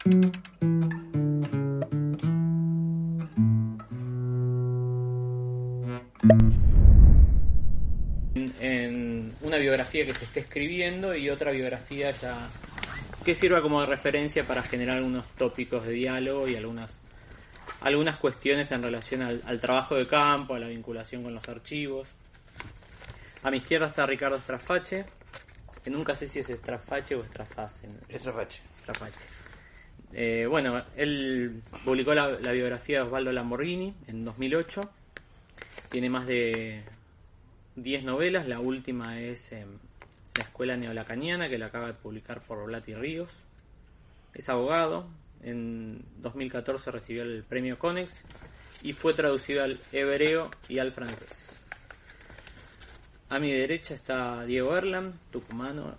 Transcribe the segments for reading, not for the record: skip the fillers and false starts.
En una biografía que se esté escribiendo y otra biografía ya que sirva como de referencia para generar algunos tópicos de diálogo y algunas cuestiones en relación al trabajo de campo, a la vinculación con los archivos. A mi izquierda está Ricardo Straface, que nunca sé si es Straface o Straface. Straface. Bueno, él publicó la biografía de Osvaldo Lamborghini en 2008. Tiene más de 10 novelas. La última es La Escuela Neolacaniana, que la acaba de publicar por Blati Ríos. Es abogado. En 2014 recibió el premio Konex y fue traducido al hebreo y al francés. A mi derecha está Diego Erland, tucumano,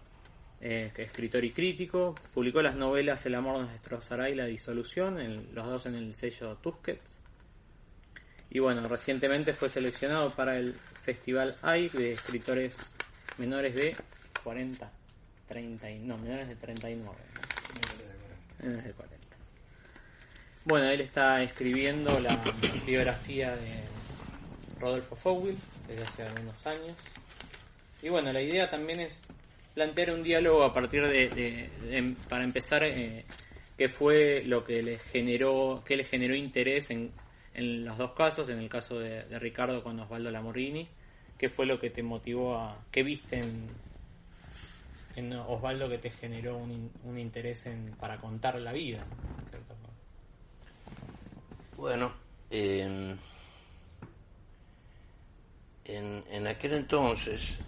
escritor y crítico. Publicó las novelas El amor nos destrozará y La disolución, los dos en el sello Tusquets. Y bueno, recientemente fue seleccionado para el Festival AI de escritores menores de 40, 30, menores de 39. Menores de 40. Bueno, él está escribiendo la biografía de Rodolfo Fouil desde hace algunos años. Y bueno, la idea también es plantear un diálogo a partir para empezar, qué fue lo que le generó interés en los dos casos. En el caso de Ricardo con Osvaldo Lamborghini, qué fue lo que te motivó qué viste en Osvaldo que te generó un interés para contar la vida, ¿no? En cierta forma. Bueno, en aquel entonces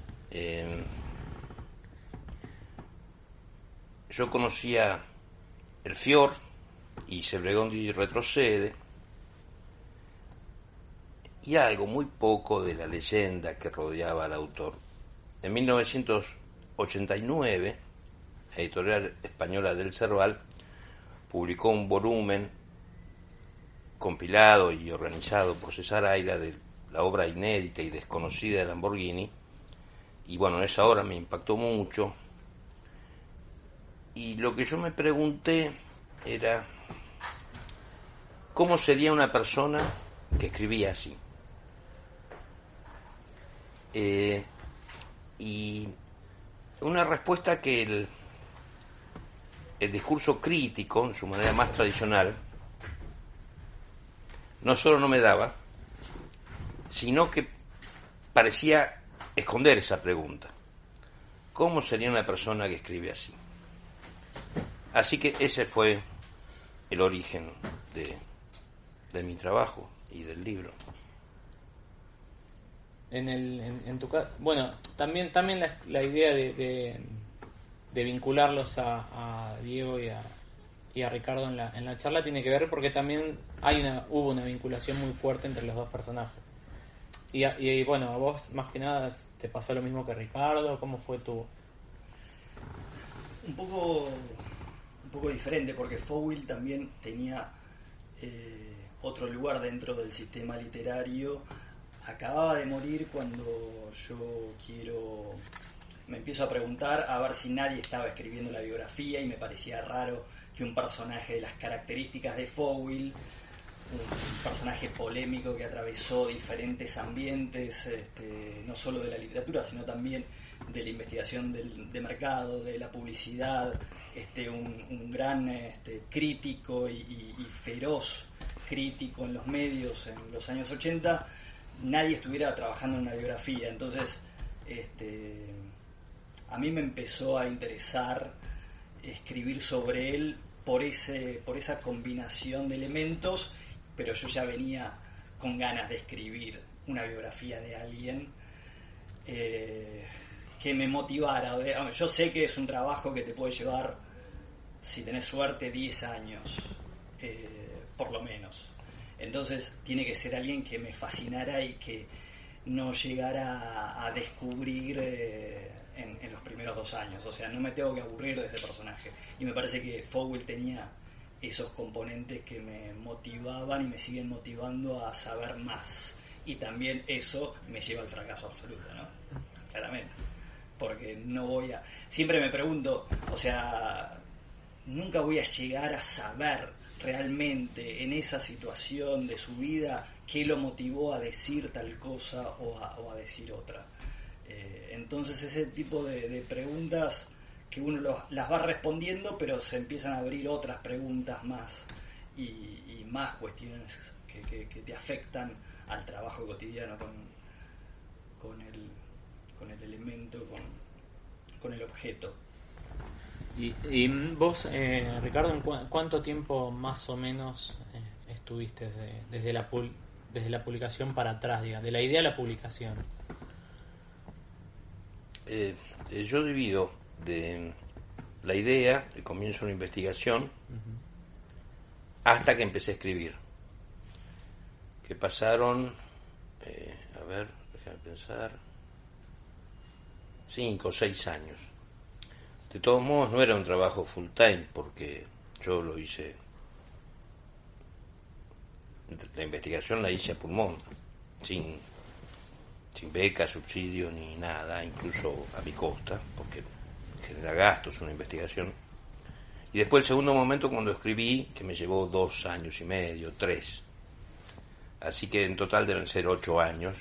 yo conocía el Fior y Sebregondi retrocede y algo muy poco de la leyenda que rodeaba al autor. En 1989, la editorial española del Cerval publicó un volumen compilado y organizado por César Aira de la obra inédita y desconocida de Lamborghini, y bueno, en esa hora me impactó mucho, y lo que yo me pregunté era ¿cómo sería una persona que escribía así? Y una respuesta que el discurso crítico, en su manera más tradicional, no solo no me daba, sino que parecía esconder esa pregunta. ¿Cómo sería una persona que escribe así? Así que ese fue el origen de mi trabajo y del libro. En tu caso, bueno, también la idea de vincularlos a Diego y a Ricardo en la charla tiene que ver porque también hubo una vinculación muy fuerte entre los dos personajes. Y bueno, a vos más que nada te pasó lo mismo que Ricardo. ¿Cómo fue tu...? Un poco diferente, porque Fouil también tenía otro lugar dentro del sistema literario. Acababa de morir cuando me empiezo a preguntar a ver si nadie estaba escribiendo la biografía, y me parecía raro que un personaje de las características de Fouil, un personaje polémico que atravesó diferentes ambientes, no solo de la literatura, sino también de la investigación de mercado, de la publicidad, un gran crítico y feroz crítico en los medios en los años 80, nadie estuviera trabajando en una biografía. Entonces a mí me empezó a interesar escribir sobre él por esa combinación de elementos, pero yo ya venía con ganas de escribir una biografía de alguien que me motivara. Yo sé que es un trabajo que te puede llevar, si tenés suerte, 10 años, por lo menos. Entonces tiene que ser alguien que me fascinara y que no llegara a descubrir en los primeros 2 años. O sea, no me tengo que aburrir de ese personaje. Y me parece que Fouil tenía esos componentes que me motivaban y me siguen motivando a saber más. Y también eso me lleva al fracaso absoluto, ¿no? Claramente. Porque siempre me pregunto, o sea, nunca voy a llegar a saber realmente en esa situación de su vida qué lo motivó a decir tal cosa o a decir otra. Entonces ese tipo de preguntas que uno las va respondiendo, pero se empiezan a abrir otras preguntas más y más cuestiones que te afectan al trabajo cotidiano con el elemento, con el objeto. Y vos, Ricardo, ¿en cuánto tiempo más o menos estuviste desde la publicación para atrás, digamos, de la idea a la publicación? Yo divido de la idea, el comienzo de una investigación, hasta que empecé a escribir, que pasaron, déjame pensar, 5 o 6 años. De todos modos no era un trabajo full time, porque yo lo hice, la investigación la hice a pulmón, sin beca, subsidio ni nada, incluso a mi costa, porque genera gastos una investigación. Y después el segundo momento cuando escribí, que me llevó 2 años y medio, 3. Así que en total deben ser 8 años.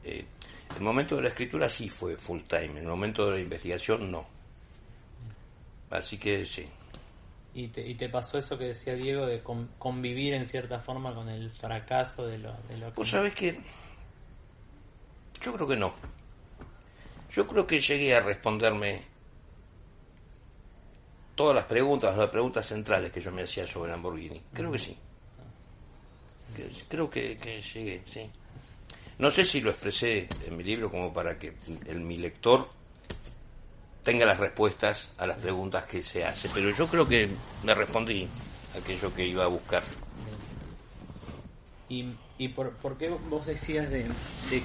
El momento de la escritura sí fue full time, el momento de la investigación no. Así que sí. ¿Y te pasó eso que decía Diego de convivir en cierta forma con el fracaso de lo que... Pues sabes que yo creo que no. Yo creo que llegué a responderme todas las preguntas centrales que yo me hacía sobre Lamborghini. Creo que sí. Creo que llegué, sí. No sé si lo expresé en mi libro como para que mi lector tenga las respuestas a las preguntas que se hace, pero yo creo que le respondí aquello que iba a buscar. ¿Y por qué vos decías de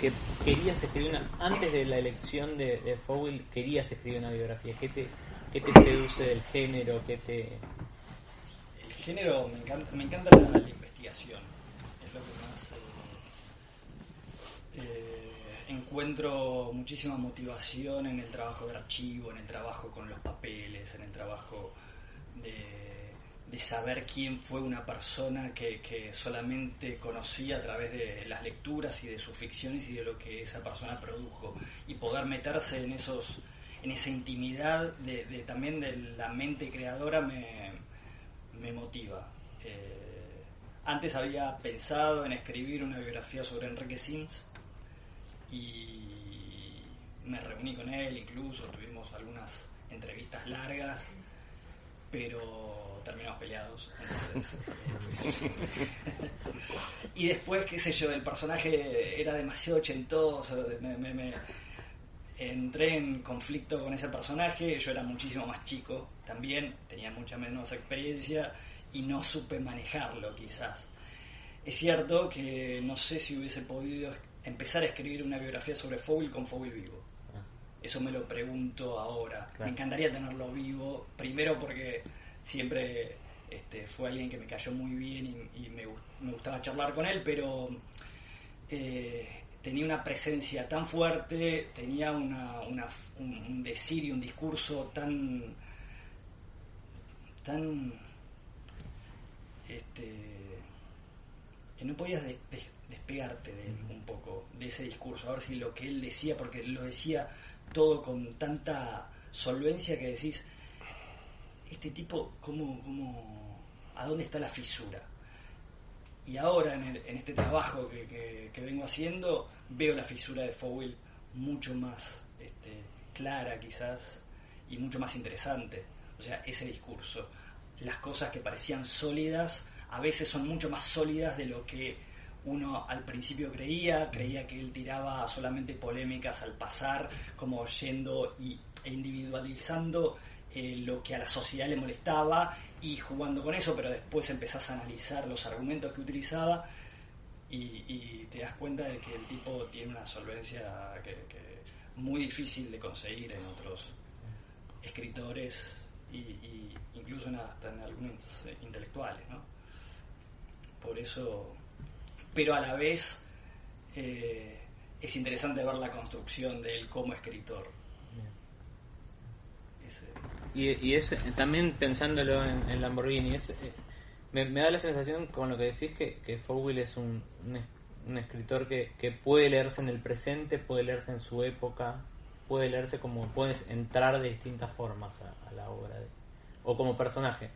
que querías escribir antes de la elección de Fowell, querías escribir una biografía? ¿Qué te seduce del género? El género, me encanta la investigación, es lo que más encuentro muchísima motivación en el trabajo de archivo, en el trabajo con los papeles, en el trabajo de saber quién fue una persona que solamente conocía a través de las lecturas y de sus ficciones y de lo que esa persona produjo, y poder meterse en esa intimidad también de la mente creadora me motiva. Antes había pensado en escribir una biografía sobre Enrique Sims y me reuní con él, incluso tuvimos algunas entrevistas largas, pero terminamos peleados. Entonces, y después, qué sé yo, el personaje era demasiado ochentoso, me entré en conflicto con ese personaje. Yo era muchísimo más chico también, tenía mucha menos experiencia y no supe manejarlo quizás. Es cierto que no sé si hubiese podido empezar a escribir una biografía sobre Fowell con Fowell vivo. Eso me lo pregunto ahora. Claro. Me encantaría tenerlo vivo, primero porque siempre fue alguien que me cayó muy bien y me gustaba charlar con él, pero tenía una presencia tan fuerte, tenía un decir y un discurso tan que no podías despegarte de él un poco, de ese discurso, a ver si lo que él decía, porque lo decía todo con tanta solvencia que decís, este tipo, ¿a dónde está la fisura? Y ahora en este trabajo que vengo haciendo, veo la fisura de Fowell mucho más clara quizás y mucho más interesante. O sea, ese discurso, las cosas que parecían sólidas a veces son mucho más sólidas de lo que uno al principio creía que él tiraba solamente polémicas al pasar, como yendo e individualizando lo que a la sociedad le molestaba y jugando con eso, pero después empezás a analizar los argumentos que utilizaba y te das cuenta de que el tipo tiene una solvencia que muy difícil de conseguir en otros escritores y incluso hasta en algunos intelectuales, ¿no? Por eso, pero a la vez es interesante ver la construcción de él como escritor. Y es también pensándolo en Lamborghini, me da la sensación con lo que decís que Fowell es un escritor que puede leerse en el presente, puede leerse en su época, puede leerse como puedes entrar de distintas formas a la obra o como personaje.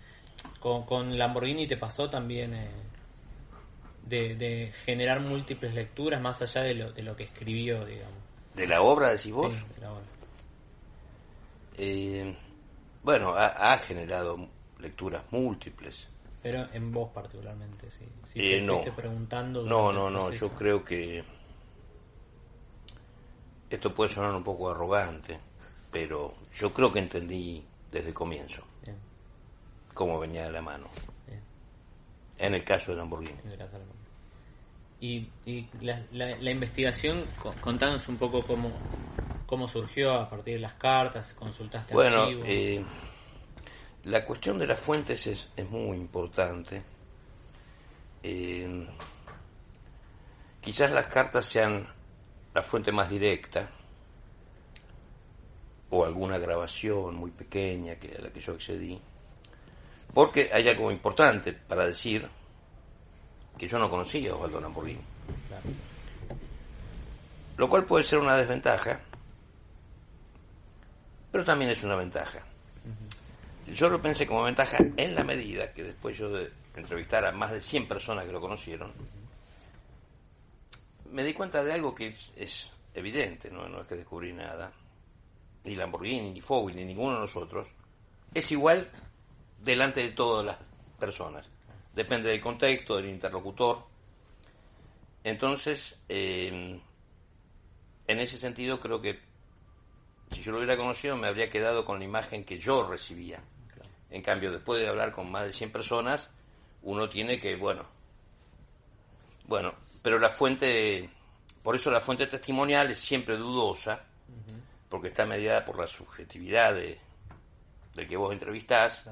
Con Lamborghini te pasó también de generar múltiples lecturas más allá de lo que escribió, digamos. ¿De la obra decís vos? Sí, de la obra. Bueno, ha generado lecturas múltiples. Pero en vos particularmente, sí. Si te No. fuiste preguntando No, yo creo que esto puede sonar un poco arrogante, pero yo creo que entendí desde el comienzo Bien. cómo venía de la mano. Bien. En el caso de Lamborghini. En el caso de Lamborghini. Y la investigación, contanos un poco cómo surgió a partir de las cartas, consultaste archivos. La cuestión de las fuentes es muy importante. Quizás las cartas sean la fuente más directa, o alguna grabación muy pequeña a la que yo accedí, porque hay algo importante para decir, que yo no conocía a Osvaldo Lamborghini. Claro. Lo cual puede ser una desventaja, pero también es una ventaja. Yo lo pensé como ventaja en la medida que después yo de entrevistar a más de 100 personas que lo conocieron, me di cuenta de algo que es evidente, no es que descubrí nada. Ni Lamborghini, ni Fowell, ni ninguno de nosotros es igual delante de todas las personas. Depende del contexto, del interlocutor. Entonces, en ese sentido creo que si yo lo hubiera conocido me habría quedado con la imagen que yo recibía. En cambio, después de hablar con más de 100 personas, uno tiene que, bueno, pero la fuente, por eso la fuente testimonial es siempre dudosa, porque está mediada por la subjetividad del que vos entrevistás,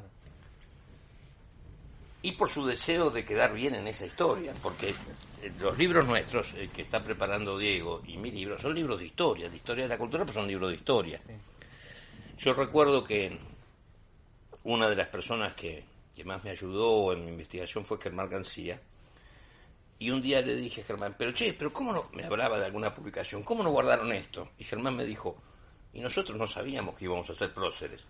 y por su deseo de quedar bien en esa historia, porque los libros nuestros, el que está preparando Diego y mi libro, son libros de historia de la cultura, pero son libros de historia. Sí. Yo recuerdo que una de las personas que más me ayudó en mi investigación fue Germán García, y un día le dije a Germán, pero ¿cómo no? Me hablaba de alguna publicación, ¿cómo no guardaron esto? Y Germán me dijo, y nosotros no sabíamos que íbamos a ser próceres.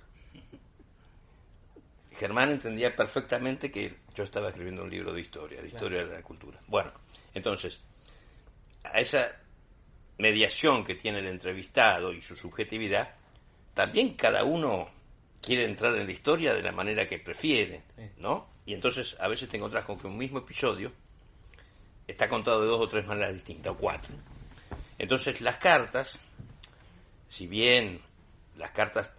Germán entendía perfectamente que yo estaba escribiendo un libro de historia de la cultura. Bueno, entonces, a esa mediación que tiene el entrevistado y su subjetividad, también cada uno quiere entrar en la historia de la manera que prefiere, ¿no? Y entonces a veces te encontrás con que un mismo episodio está contado de 2 o 3 maneras distintas, o 4. Entonces las cartas, si bien las cartas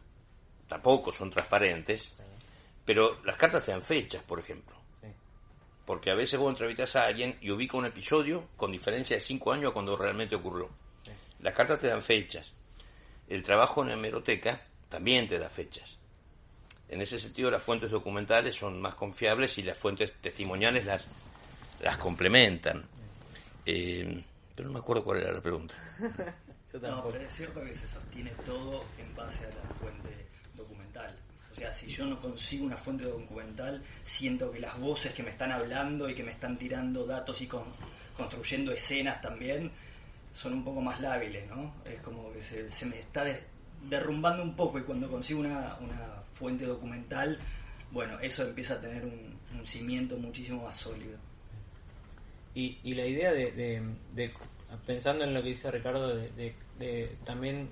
tampoco son transparentes, pero las cartas te dan fechas, por ejemplo. Sí. Porque a veces vos entrevistas a alguien y ubica un episodio con diferencia de 5 años a cuando realmente ocurrió. Sí. Las cartas te dan fechas. El trabajo en hemeroteca también te da fechas. En ese sentido, las fuentes documentales son más confiables y las fuentes testimoniales las complementan. Pero no me acuerdo cuál era la pregunta. No, pero es cierto que se sostiene todo en base a la fuente documental. O sea, si yo no consigo una fuente documental, siento que las voces que me están hablando y que me están tirando datos y construyendo escenas también son un poco más lábiles, ¿no? Es como que se me está derrumbando un poco, y cuando consigo una fuente documental, bueno, eso empieza a tener un cimiento muchísimo más sólido. Y la idea de pensando en lo que dice Ricardo, de también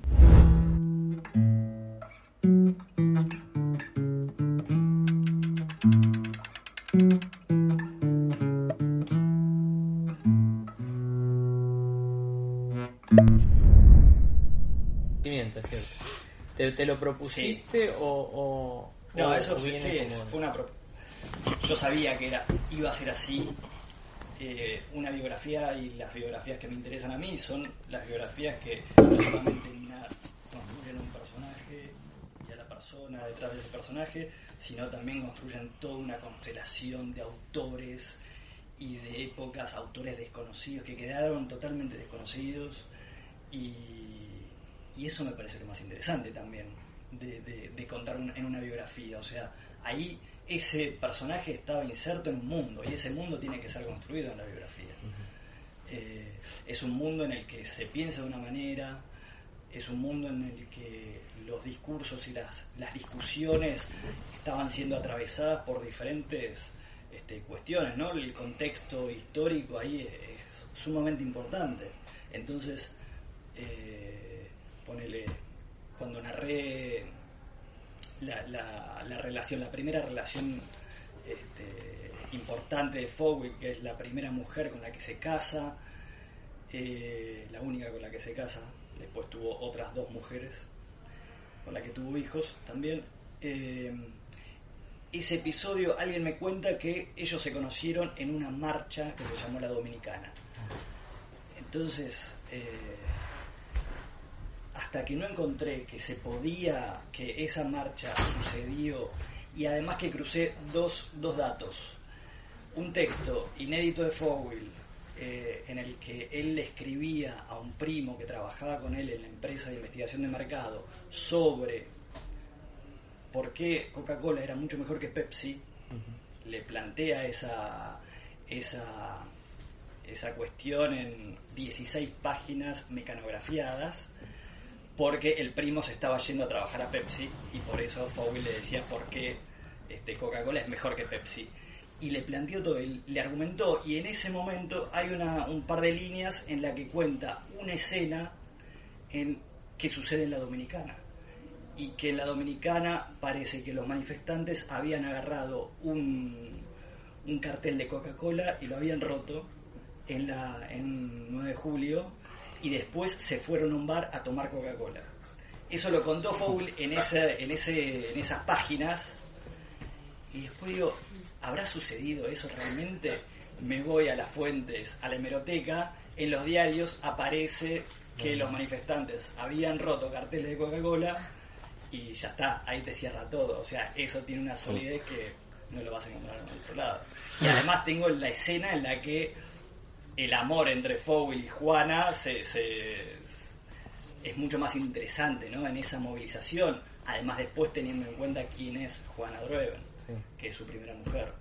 ¿cierto? ¿Te lo propusiste? Sí. No, eso sí, fue una yo sabía que iba a ser así. Una biografía, y las biografías que me interesan a mí son las biografías que no solamente construyen un personaje y a la persona detrás de ese personaje, sino también construyen toda una constelación de autores y de épocas, autores desconocidos que quedaron totalmente desconocidos, y eso me parece lo más interesante también, de contar en una biografía. O sea, ahí ese personaje estaba inserto en un mundo y ese mundo tiene que ser construido en la biografía. Es un mundo en el que se piensa de una manera, es un mundo en el que los discursos y las discusiones estaban siendo atravesadas por diferentes cuestiones, ¿no? El contexto histórico ahí es sumamente importante. Entonces, ponele, cuando narré la relación, la primera relación importante de Fowell, que es la primera mujer con la que se casa, la única con la que se casa, después tuvo otras 2 mujeres con las que tuvo hijos también. Ese episodio, alguien me cuenta que ellos se conocieron en una marcha que se llamó la Dominicana. Entonces, hasta que no encontré que esa marcha sucedió, y además que crucé dos datos. Un texto inédito de Fowell, en el que él le escribía a un primo que trabajaba con él en la empresa de investigación de mercado sobre por qué Coca-Cola era mucho mejor que Pepsi. Le plantea esa cuestión en 16 páginas mecanografiadas, porque el primo se estaba yendo a trabajar a Pepsi y por eso Fowell le decía por qué Coca-Cola es mejor que Pepsi. Y le planteó todo, le argumentó, y en ese momento hay un par de líneas en la que cuenta una escena que sucede en la Dominicana. Y que en la Dominicana parece que los manifestantes habían agarrado un cartel de Coca-Cola y lo habían roto en 9 de julio, y después se fueron a un bar a tomar Coca-Cola. Eso lo contó Fowell en esas páginas, y después digo, ¿habrá sucedido eso realmente? Me voy a las fuentes, a la hemeroteca, en los diarios aparece que los manifestantes habían roto carteles de Coca-Cola, y ya está, ahí te cierra todo. O sea, eso tiene una solidez que no lo vas a encontrar en otro lado. Y además tengo la escena en la que el amor entre Fowell y Juana es mucho más interesante, ¿no? En esa movilización. Además, después teniendo en cuenta quién es Juana Drueven, sí, que es su primera mujer.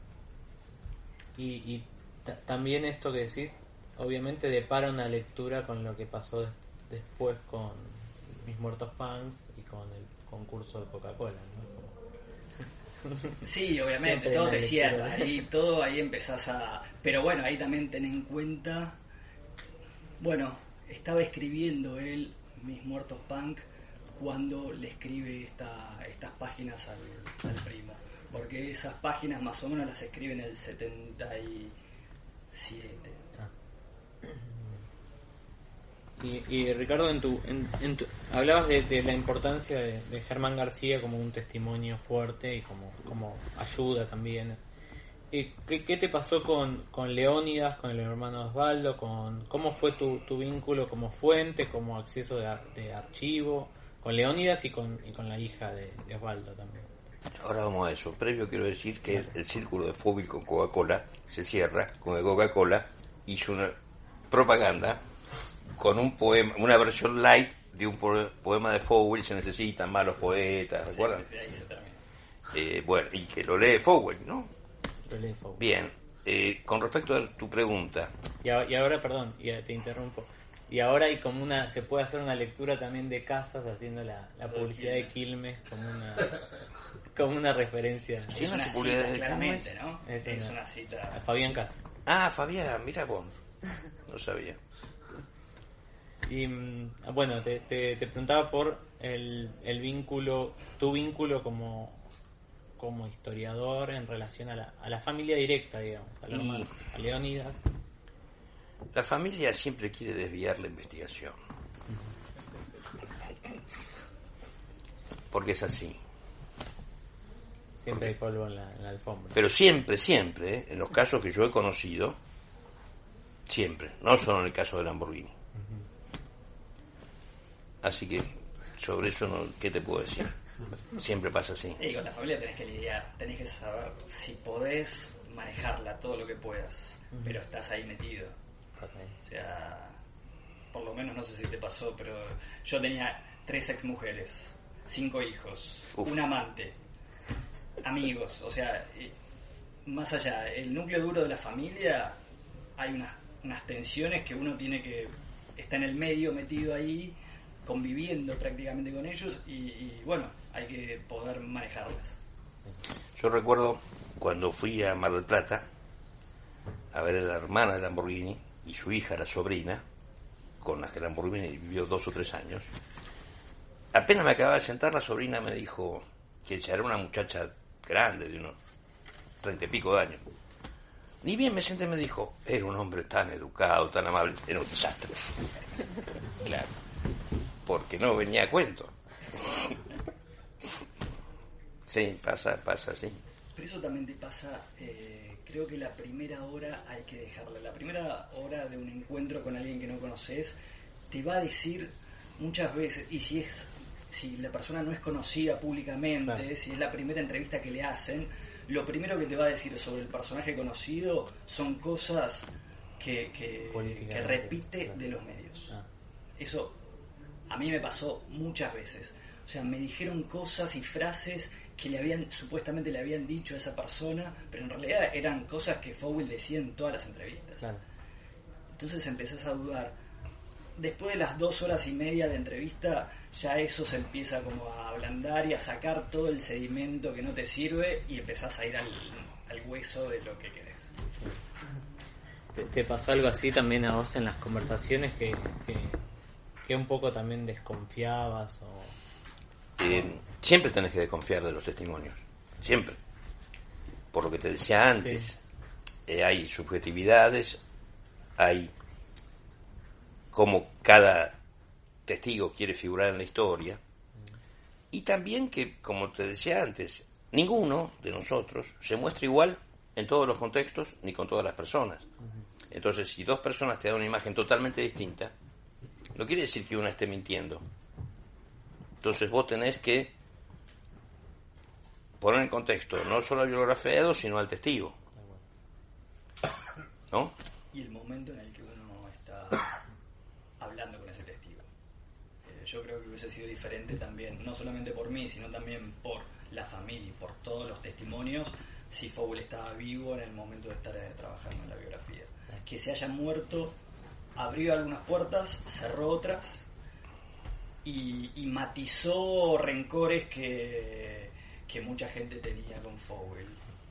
Y también esto que decís, obviamente depara una lectura con lo que pasó después con Mis Muertos Punks y con el concurso de Coca-Cola, ¿no? Sí, obviamente, todo te cierra, ahí empezás a... Pero bueno, ahí también ten en cuenta... Bueno, estaba escribiendo él Mis Muertos Punk cuando le escribe estas páginas al primo, porque esas páginas más o menos las escribe en el 77. Y Ricardo, hablabas de la importancia de Germán García como un testimonio fuerte y como ayuda también. ¿Qué te pasó con Leónidas, con el hermano Osvaldo? ¿Cómo fue tu vínculo como fuente, como acceso de archivo, con Leónidas y con la hija de Osvaldo también? Ahora vamos a eso. Previo quiero decir que el círculo de Fowell con Coca-Cola se cierra con que Coca-Cola hizo una propaganda con un poema, una versión light de un poema de Fowell. Se necesitan más los poetas, ¿recuerdan? Sí, ahí se termina. Bueno, y que lo lee Fowell, ¿no? Lo lee Fowell. Bien, con respecto a tu pregunta. Y ahora, perdón, te interrumpo. Y ahora hay se puede hacer una lectura también de Casas haciendo la publicidad de Quilmes como una referencia. Es una cita, claramente, ¿no? Es una cita. A Fabián Casas. Ah, Fabián, mira vos. No sabía. Y bueno, te preguntaba por el vínculo, tu vínculo como historiador en relación a la familia directa, digamos, a Leónidas. La familia siempre quiere desviar la investigación, porque es así. Siempre hay polvo en la alfombra. Pero siempre, en los casos que yo he conocido, siempre, no solo en el caso de Lamborghini. Así que sobre eso, ¿qué te puedo decir? Siempre pasa así. Sí, con la familia tenés que lidiar, tenés que saber si podés manejarla todo lo que puedas, pero estás ahí metido. Okay. O sea, por lo menos no sé si te pasó, pero yo tenía 3 exmujeres 5 hijos, Uf. un amante, amigos, o sea, más allá, el núcleo duro de la familia, hay unas tensiones que uno tiene que está en el medio, metido ahí, conviviendo prácticamente con ellos y bueno, hay que poder manejarlas. Yo recuerdo cuando fui a Mar del Plata a ver a la hermana de Lamborghini y su hija, la sobrina, con la que Lamborghini vivió 2 o 3 años. Apenas me acababa de sentar, la sobrina me dijo que ella era una muchacha grande, de unos 30 y pico de años. Ni bien me senté, me dijo, era un hombre tan educado, tan amable, era un desastre. Claro, porque no venía a cuento. Sí, pasa, sí. Pero eso también te pasa, creo que la primera hora hay que dejarla. La primera hora de un encuentro con alguien que no conoces te va a decir muchas veces, y si la persona no es conocida públicamente, claro, si es la primera entrevista que le hacen, lo primero que te va a decir sobre el personaje conocido son cosas que repite, claro, de los medios. Eso a mí me pasó muchas veces. O sea, me dijeron cosas y frases que supuestamente le habían dicho a esa persona, pero en realidad eran cosas que Fowell decía en todas las entrevistas. Claro. Entonces empezás a dudar. Después de las 2 horas y media de entrevista, ya eso se empieza como a ablandar y a sacar todo el sedimento que no te sirve y empezás a ir al hueso de lo que querés. ¿Te pasó algo así también a vos en las conversaciones que un poco también desconfiabas o...? Siempre tenés que desconfiar de los testimonios, siempre. Por lo que te decía antes, sí. Hay subjetividades, hay cómo cada testigo quiere figurar en la historia, y también que, como te decía antes, ninguno de nosotros se muestra igual en todos los contextos ni con todas las personas. Entonces, si 2 personas te dan una imagen totalmente distinta, no quiere decir que una esté mintiendo. Entonces vos tenés que poner en contexto no solo la biografía de 2, sino al testigo, ¿no? Y el momento en el que uno está hablando con ese testigo. Yo creo que hubiese sido diferente también, no solamente por mí, sino también por la familia y por todos los testimonios, si Fowell estaba vivo en el momento de estar trabajando en la biografía. Que se haya muerto abrió algunas puertas, cerró otras y matizó rencores que mucha gente tenía con Fowell,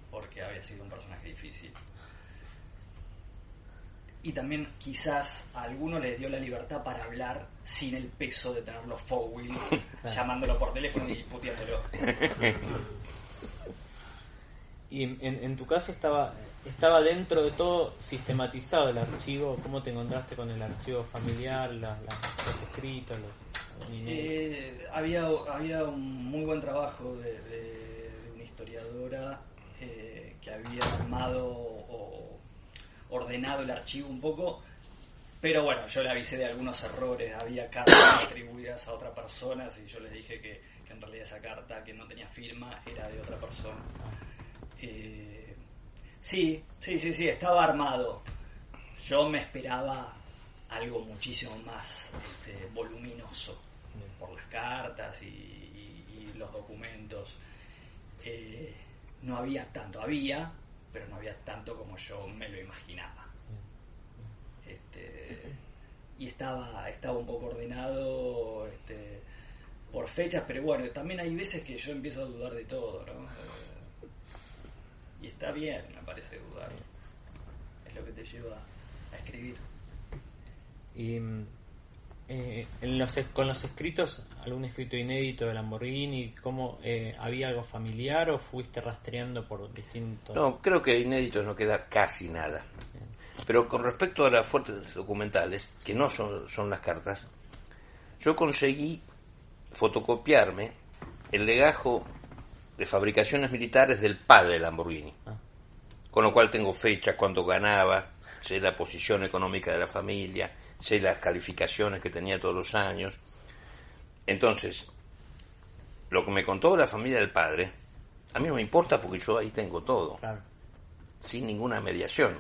porque había sido un personaje difícil. Y también quizás a algunos les dio la libertad para hablar sin el peso de tenerlo Fowell, llamándolo por teléfono y puteándolo. Y en tu caso estaba dentro de todo sistematizado el archivo. ¿Cómo te encontraste con el archivo familiar, los escritos, había un muy buen trabajo de una historiadora que había armado o ordenado el archivo un poco, pero bueno, yo le avisé de algunos errores. Había cartas atribuidas a otras personas y yo les dije que en realidad esa carta, que no tenía firma, era de otra persona. Sí, estaba armado. Yo me esperaba algo muchísimo más voluminoso por las cartas y los documentos. No había tanto, pero no había tanto como yo me lo imaginaba. Y estaba un poco ordenado por fechas, pero bueno, también hay veces que yo empiezo a dudar de todo, ¿no? Y está bien, me parece, dudar. Es lo que te lleva a escribir. Y con los escritos, algún escrito inédito de Lamborghini, ¿cómo había algo familiar o fuiste rastreando por distintos...? No, creo que inéditos no queda casi nada. Bien. Pero con respecto a las fuentes documentales, que no son las cartas, yo conseguí fotocopiarme el legajo de fabricaciones militares del padre de Lamborghini, con lo cual tengo fecha, cuánto ganaba, sé la posición económica de la familia, sé las calificaciones que tenía todos los años. Entonces, lo que me contó la familia del padre, a mí no me importa porque yo ahí tengo todo, claro, sin ninguna mediación,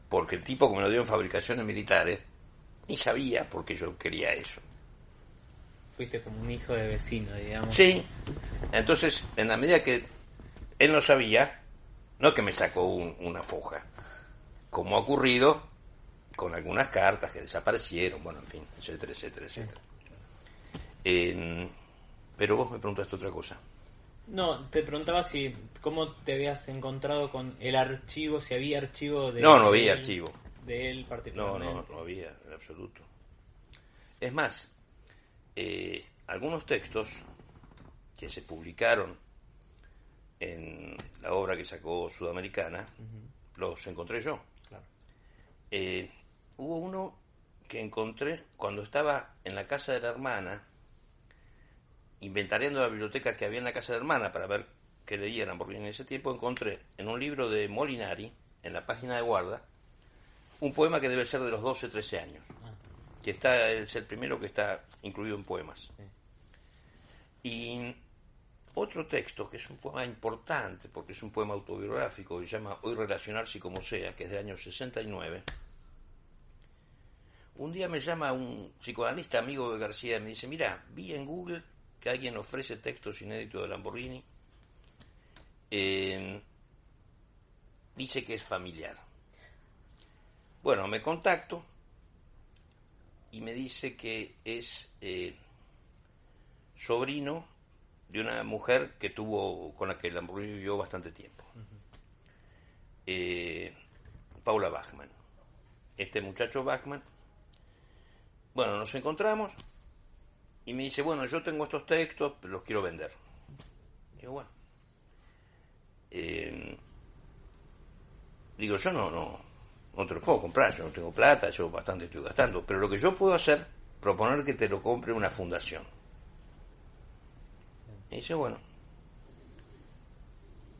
porque el tipo que me lo dio en fabricaciones militares ni sabía por qué yo quería eso. fuiste como un hijo de vecino, digamos. Sí, entonces en la medida que él no sabía, no que me sacó una foja, como ha ocurrido con algunas cartas que desaparecieron, bueno, en fin, etcétera, etcétera, etcétera. Pero vos me preguntaste otra cosa. No, te preguntaba si cómo te habías encontrado con el archivo, si había archivo de... No había archivo. De él particularmente. No había, en absoluto. Es más, algunos textos que se publicaron en la obra que sacó Sudamericana, los encontré yo. Claro. Hubo uno que encontré cuando estaba en la casa de la hermana, inventariando la biblioteca que había en la casa de la hermana para ver qué leían, porque en ese tiempo encontré en un libro de Molinari, en la página de guarda, un poema que debe ser de los 12, 13 años, que es el primero que está incluido en poemas. Sí. Y otro texto, que es un poema importante, porque es un poema autobiográfico, que se llama Hoy relacionarse como sea, que es del año 69. Un día me llama un psicoanalista amigo de García y me dice, mira, vi en Google que alguien ofrece textos inéditos de Lamborghini, dice que es familiar. Bueno, me contacto y me dice que es sobrino de una mujer que con la que Lamborghini vivió bastante tiempo. Paula Bachmann. Este muchacho Bachmann, bueno, nos encontramos y me dice, bueno, yo tengo estos textos, pero los quiero vender. Digo, bueno. Digo, yo no te los puedo comprar, yo no tengo plata, yo bastante estoy gastando, pero lo que yo puedo hacer, proponer que te lo compre una fundación. Y dice, bueno.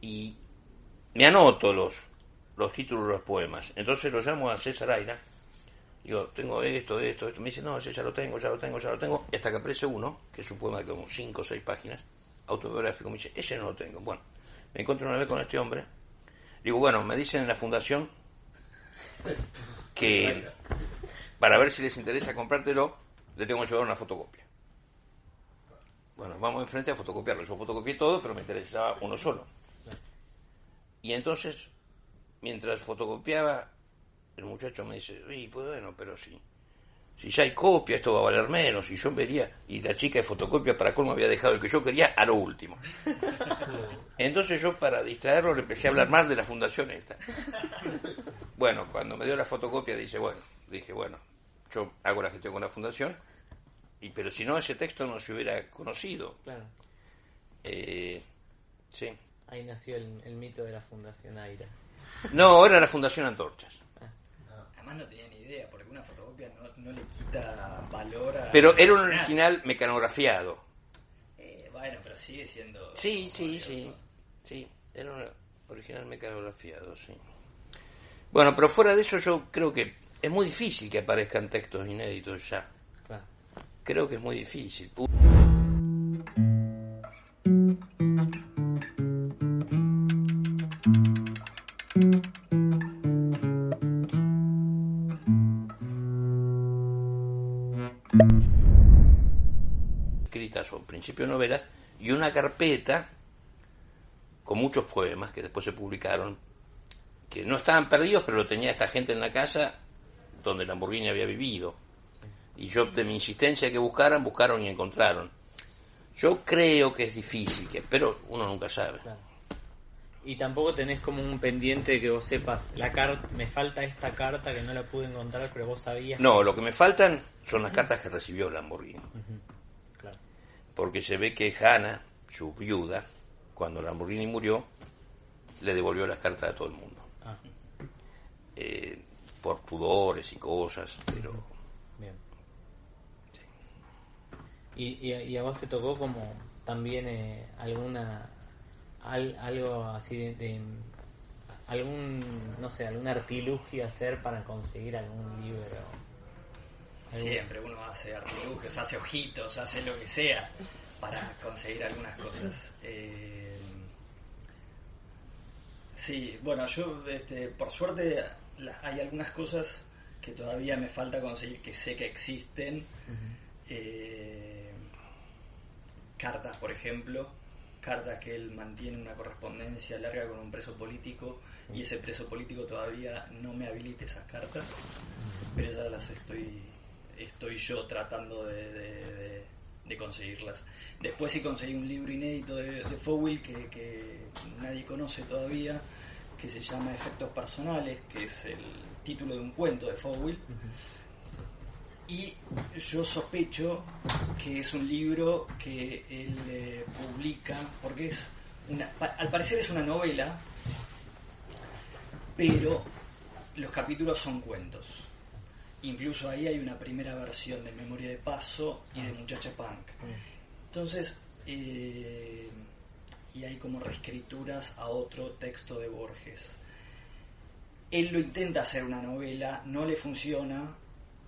Y me anoto los títulos de los poemas. Entonces lo llamo a César Aira. Digo, tengo esto. Me dice, no, ese ya lo tengo. Y hasta que aparece uno, que es un poema de como 5 o 6 páginas, autobiográfico. Me dice, ese no lo tengo. Bueno, me encuentro una vez con este hombre. Digo, bueno, me dicen en la fundación que para ver si les interesa comprártelo, le tengo que llevar una fotocopia. Bueno, vamos enfrente a fotocopiarlo. Yo fotocopié todo, pero me interesaba uno solo. Y entonces, mientras fotocopiaba, el muchacho me dice, pues bueno, pero si ya hay copia, esto va a valer menos. Y yo vería, y la chica de fotocopia para colmo había dejado el que yo quería a lo último. Entonces yo, para distraerlo, le empecé a hablar mal de la fundación esta. Bueno, cuando me dio la fotocopia dije, bueno, yo hago la gestión con la fundación, pero si no, ese texto no se hubiera conocido. Claro. Sí. Ahí nació el mito de la Fundación Aira. No, era la Fundación Antorchas. Además no tenía ni idea, porque una fotocopia no le quita valor a... Pero era un original mecanografiado. Bueno, pero sigue siendo... Sí, era un original mecanografiado, sí. Bueno, pero fuera de eso yo creo que es muy difícil que aparezcan textos inéditos ya. Claro. Creo que es muy difícil. Escritas o en principio novelas, y una carpeta con muchos poemas que después se publicaron, que no estaban perdidos, pero lo tenía esta gente en la casa donde Lamborghini había vivido. Y yo, de mi insistencia que buscaron y encontraron. Yo creo que es difícil, pero uno nunca sabe. Claro. Y tampoco tenés como un pendiente de que vos sepas, me falta esta carta que no la pude encontrar, pero vos sabías. No, lo que me faltan son las cartas que recibió Lamborghini. Claro. Porque se ve que Hannah, su viuda, cuando Lamborghini murió, le devolvió las cartas a todo el mundo. Por pudores y cosas, pero... Bien. Sí. ¿Y a vos te tocó como también algo así de algún, no sé, algún artilugio hacer para conseguir algún libro? Siempre uno hace artilugios, hace ojitos, hace lo que sea para conseguir algunas cosas. Sí, bueno, yo por suerte hay algunas cosas que todavía me falta conseguir, que sé que existen. cartas, por ejemplo, cartas que él mantiene una correspondencia larga con un preso político, y ese preso político todavía no me habilita esas cartas, pero ya las estoy yo tratando de conseguirlas. Después sí conseguí un libro inédito de Fowell que nadie conoce todavía, que se llama Efectos Personales, que es el título de un cuento de Fowell. Y yo sospecho que es un libro que él publica, porque al parecer es una novela, pero los capítulos son cuentos. Incluso ahí hay una primera versión de Memoria de Paso y de Muchacha Punk. Entonces, y hay como reescrituras a otro texto de Borges. Él lo intenta hacer una novela, no le funciona,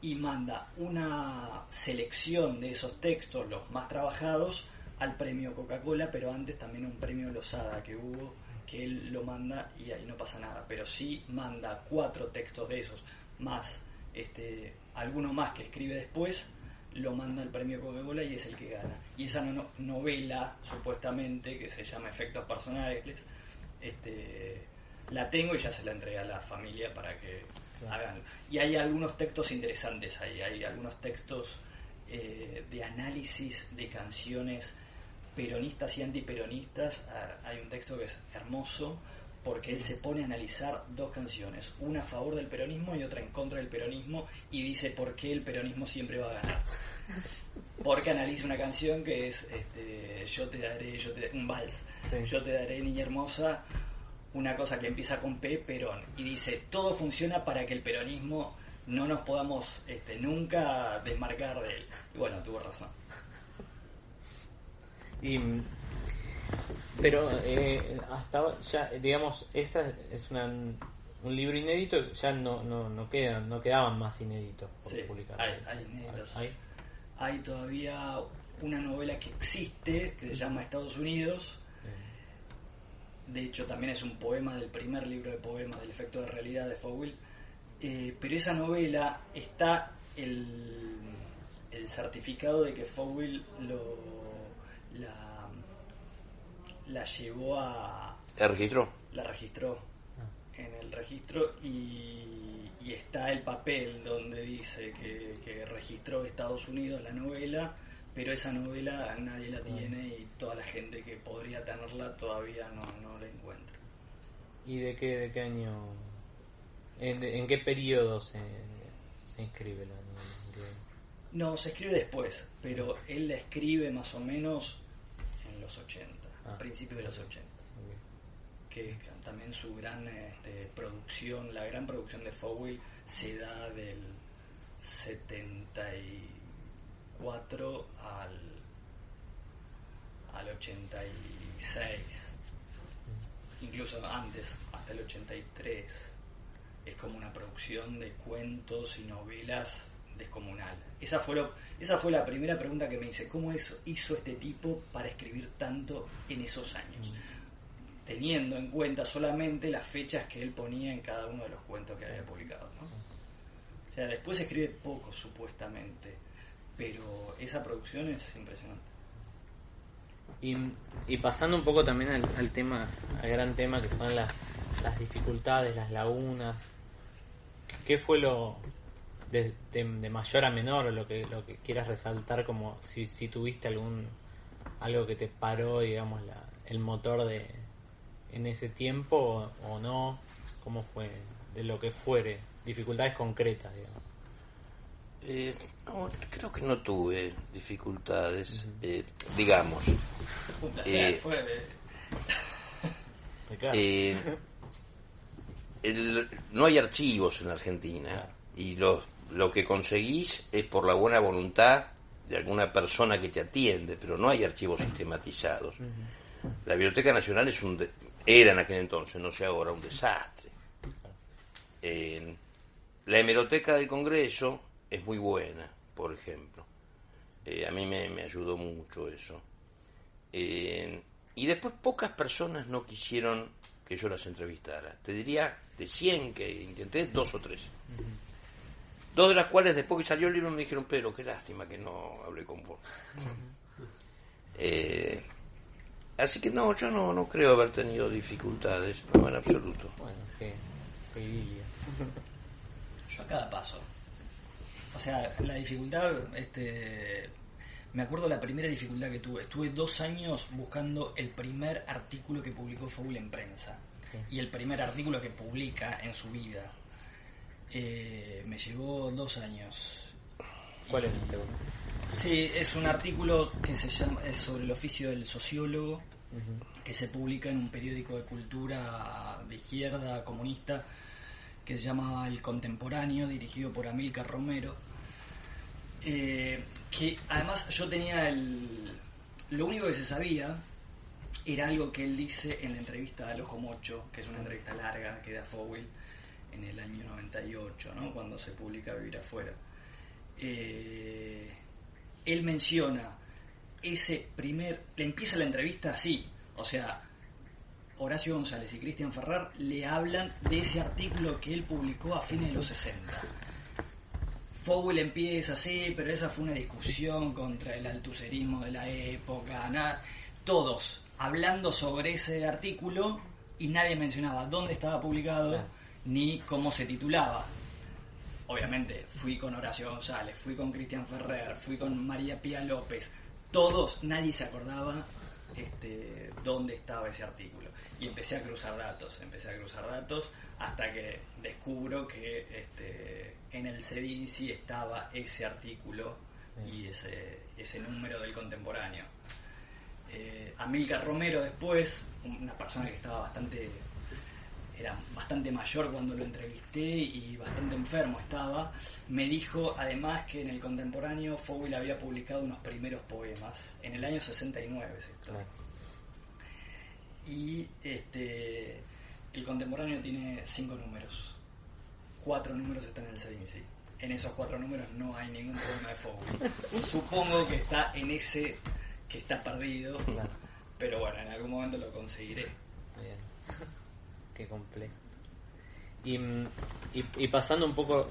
y manda una selección de esos textos, los más trabajados, al premio Coca-Cola, pero antes también un premio Losada que hubo, que él lo manda y ahí no pasa nada, pero sí manda 4 textos de esos, más alguno más que escribe después, lo manda al premio Coca-Cola y es el que gana. Y esa novela, supuestamente, que se llama Efectos Personales, la tengo y ya se la entregué a la familia para que hagan. Y hay algunos textos interesantes ahí, hay algunos textos de análisis de canciones peronistas y antiperonistas. Hay un texto que es hermoso porque él se pone a analizar 2 canciones, una a favor del peronismo y otra en contra del peronismo, y dice por qué el peronismo siempre va a ganar. Porque analiza una canción que es yo te daré, un vals, sí. Yo te daré, niña hermosa, una cosa que empieza con P, Perón, y dice todo funciona para que el peronismo no nos podamos nunca desmarcar de él. Y bueno, tuvo razón. Pero hasta ya, digamos, esa es un libro inédito, ya no quedaban más inéditos por publicar. Hay inéditos. Hay todavía una novela que existe, que se llama Estados Unidos. De hecho, también es un poema del primer libro de poemas del Efecto de Realidad de Fowell. Pero esa novela está el certificado de que Fowell la llevó a... ¿La registró? La registró en el registro y está el papel donde dice que registró Estados Unidos la novela, pero esa novela nadie la tiene y toda la gente que podría tenerla todavía no la encuentra. ¿Y de qué año? ¿En qué periodo se inscribe la novela? No, se escribe después, pero él la escribe más o menos en los 80, a principios de los 80. Que también su gran producción, la gran producción de Fowell se da del 74 al 86, incluso antes, hasta el 83. Es como una producción de cuentos y novelas descomunal. Esa fue la primera pregunta que me hice: ¿cómo hizo este tipo para escribir tanto en esos años? Teniendo en cuenta solamente las fechas que él ponía en cada uno de los cuentos que había publicado, ¿no? O sea, después escribe poco, supuestamente, pero esa producción es impresionante. Y pasando un poco también al gran tema que son las dificultades, las lagunas, ¿qué fue lo de mayor a menor, lo que quieras resaltar, como si tuviste algo que te paró, digamos, el motor en ese tiempo o no? ¿Cómo fue? De lo que fuere, dificultades concretas, digamos. No, creo que no tuve dificultades, digamos. No hay archivos en Argentina, y lo que conseguís es por la buena voluntad de alguna persona que te atiende, pero no hay archivos sistematizados. La Biblioteca Nacional era en aquel entonces, no sé ahora, un desastre. La hemeroteca del Congreso es muy buena, por ejemplo. A mí me ayudó mucho eso. Y después pocas personas no quisieron que yo las entrevistara. Te diría, de 100 que intenté, 2 o 3. 2 de las cuales, después que salió el libro, me dijeron: pero qué lástima que no hablé con vos. Así que no, yo no creo haber tenido dificultades, no, en absoluto. Bueno, qué idilio. Yo a cada paso. O sea, la dificultad, me acuerdo la primera dificultad que tuve. Estuve 2 años buscando el primer artículo que publicó Fowl en prensa. Sí. Y el primer artículo que publica en su vida. Me llevó 2 años. ¿Cuál es el segundo? Sí, es un artículo que se llama, es sobre el oficio del sociólogo, que se publica en un periódico de cultura de izquierda comunista que se llama El Contemporáneo, dirigido por Amílcar Romero, que además yo tenía lo único que se sabía era algo que él dice en la entrevista al Ojo Mocho, que es una entrevista larga que da Fowl en el año 98, ¿no? Cuando se publica Vivir Afuera. Él menciona le empieza la entrevista así, o sea, Horacio González y Cristian Ferrer le hablan de ese artículo que él publicó a fines de los 60. Fowl empieza así, pero esa fue una discusión contra el altucerismo de la época, todos hablando sobre ese artículo y nadie mencionaba dónde estaba publicado ni cómo se titulaba. Obviamente fui con Horacio González, fui con Cristian Ferrer, fui con María Pía López, todos, nadie se acordaba dónde estaba ese artículo. Y empecé a cruzar datos hasta que descubro que en el CEDINSI estaba ese artículo y ese número del Contemporáneo. Amílcar Romero después, una persona que era bastante mayor cuando lo entrevisté y bastante enfermo estaba, me dijo además que en el Contemporáneo Fowl había publicado unos primeros poemas en el año 69 es esto. Y el Contemporáneo tiene 5 números, 4 números están en el CEDINSI. En esos 4 números no hay ningún poema de Fowl. Supongo que está en ese que está perdido, pero bueno, en algún momento lo conseguiré. Bien. Qué complejo. Y pasando un poco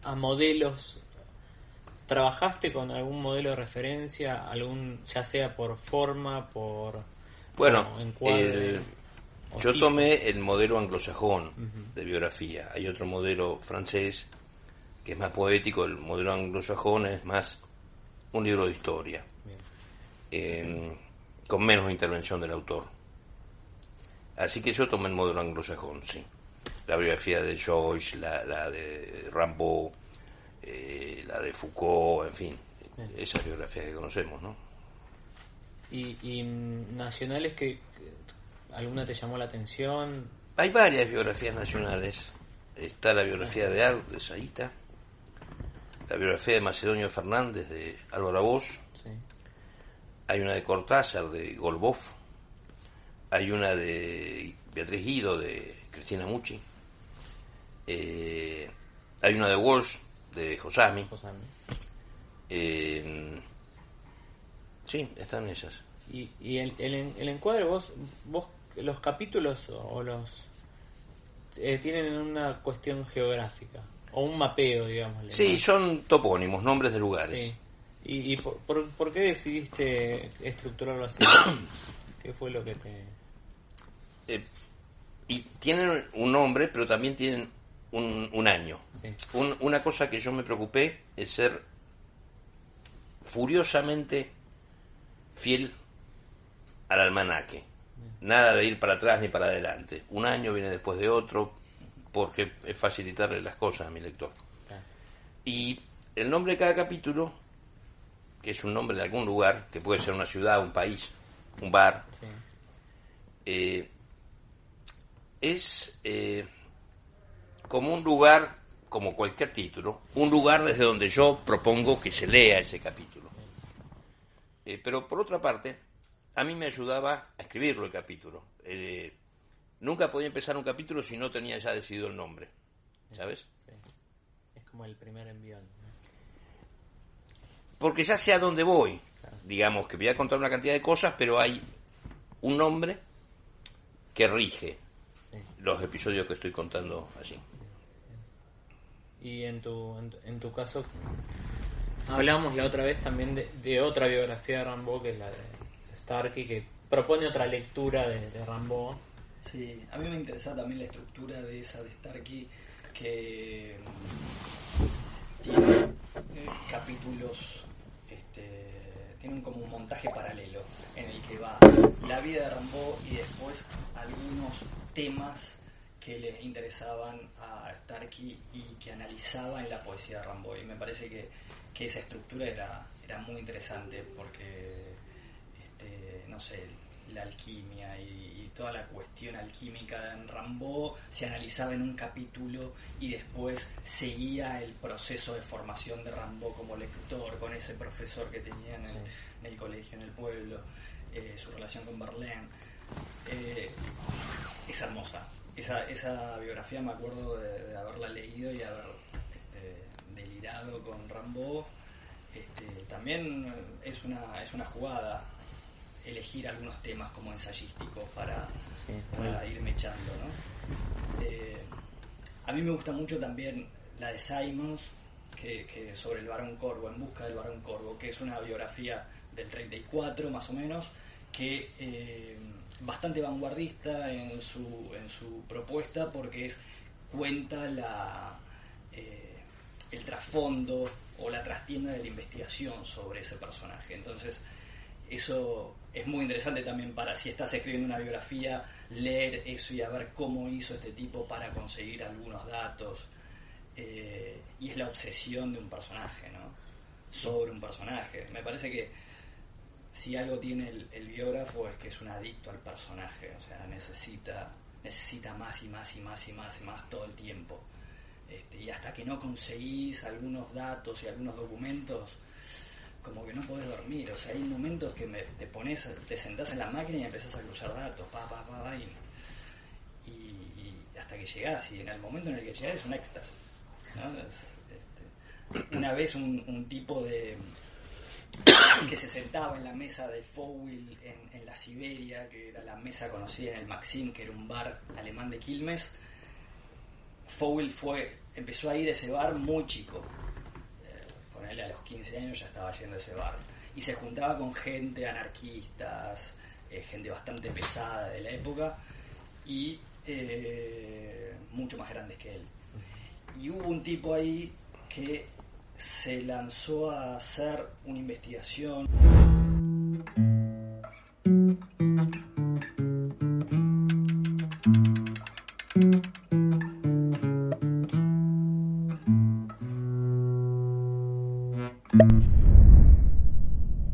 a modelos, ¿trabajaste con algún modelo de referencia, ya sea por forma, por encuadre? Yo tomé el modelo anglosajón de biografía. Hay otro modelo francés que es más poético. El modelo anglosajón es más un libro de historia, con menos intervención del autor. Así que yo tomé el modelo anglosajón, sí. La biografía de Joyce, la de Rimbaud, la de Foucault, en fin, esas biografías que conocemos, ¿no? ¿Y nacionales que alguna te llamó la atención? Hay varias biografías nacionales. Está la biografía de Arlt, de Saíta, la biografía de Macedonio Fernández, de Álvaro Aboz, sí. Hay una de Cortázar, de Golbov, hay una de Beatriz Guido, de Cristina Mucci, hay una de Walsh, de Josami. Sí, están esas. Y el encuadre, vos los capítulos o los tienen una cuestión geográfica o un mapeo, digamos. Sí, son topónimos, nombres de lugares. Sí. ¿Y por qué decidiste estructurarlo así? ¿Qué fue lo que te...? Y tienen un nombre, pero también tienen un año. Sí. Una cosa que yo me preocupé es ser furiosamente fiel al almanaque. Nada de ir para atrás ni para adelante. Un año viene después de otro, porque es facilitarle las cosas a mi lector. Y el nombre de cada capítulo, que es un nombre de algún lugar, que puede ser una ciudad, un país, un bar, sí. Es como un lugar, como cualquier título, un lugar desde donde yo propongo que se lea ese capítulo. Pero por otra parte, a mí me ayudaba a escribirlo el capítulo. Nunca podía empezar un capítulo si no tenía ya decidido el nombre, ¿sabes? Sí. Es como el primer envión, ¿no? Porque ya sé a dónde voy. Claro. Digamos que voy a contar una cantidad de cosas, pero hay un nombre que rige los episodios que estoy contando allí. Y en tu caso, Hablábamos la otra vez también de otra biografía de Rimbaud, que es la de Starkey, que propone otra lectura de Rimbaud. Sí, a mí me interesa también la estructura de esa de Starkey, que tiene capítulos, tiene como un montaje paralelo en el que va la vida de Rimbaud y después algunos temas que le interesaban a Starkey y que analizaba en la poesía de Rimbaud. Y me parece que esa estructura era muy interesante porque, no sé, la alquimia y toda la cuestión alquímica en Rimbaud se analizaba en un capítulo y después seguía el proceso de formación de Rimbaud como lector, con ese profesor que tenía en el colegio, en el pueblo, su relación con Verlaine. Es hermosa. Esa biografía me acuerdo de haberla leído y haber delirado con Rimbaud. También es una jugada elegir algunos temas como ensayísticos para ir mechando, ¿no? A mí me gusta mucho también la de Simons, que sobre el Barón Corvo, En busca del Barón Corvo, que es una biografía del 34 más o menos, que bastante vanguardista en su propuesta, porque cuenta el trasfondo o la trastienda de la investigación sobre ese personaje. Entonces eso es muy interesante también para, si estás escribiendo una biografía, leer eso y a ver cómo hizo este tipo para conseguir algunos datos. Y es la obsesión de un personaje, ¿no? Sobre un personaje. Me parece que si algo tiene el biógrafo es que es un adicto al personaje, o sea, necesita más y más y más y más y más todo el tiempo. Y hasta que no conseguís algunos datos y algunos documentos, como que no podés dormir. O sea, hay momentos que te sentás en la máquina y empezás a cruzar datos, y hasta que llegás, y en el momento en el que llegás es un éxtasis, ¿no? Una vez un tipo que se sentaba en la mesa de Fowell en la Siberia, que era la mesa conocida en el Maxim, que era un bar alemán de Quilmes. Fowell empezó a ir a ese bar muy chico, ponele a los 15 años ya estaba yendo a ese bar, y se juntaba con gente, anarquistas, gente bastante pesada de la época y mucho más grandes que él. Y hubo un tipo ahí que se lanzó a hacer una investigación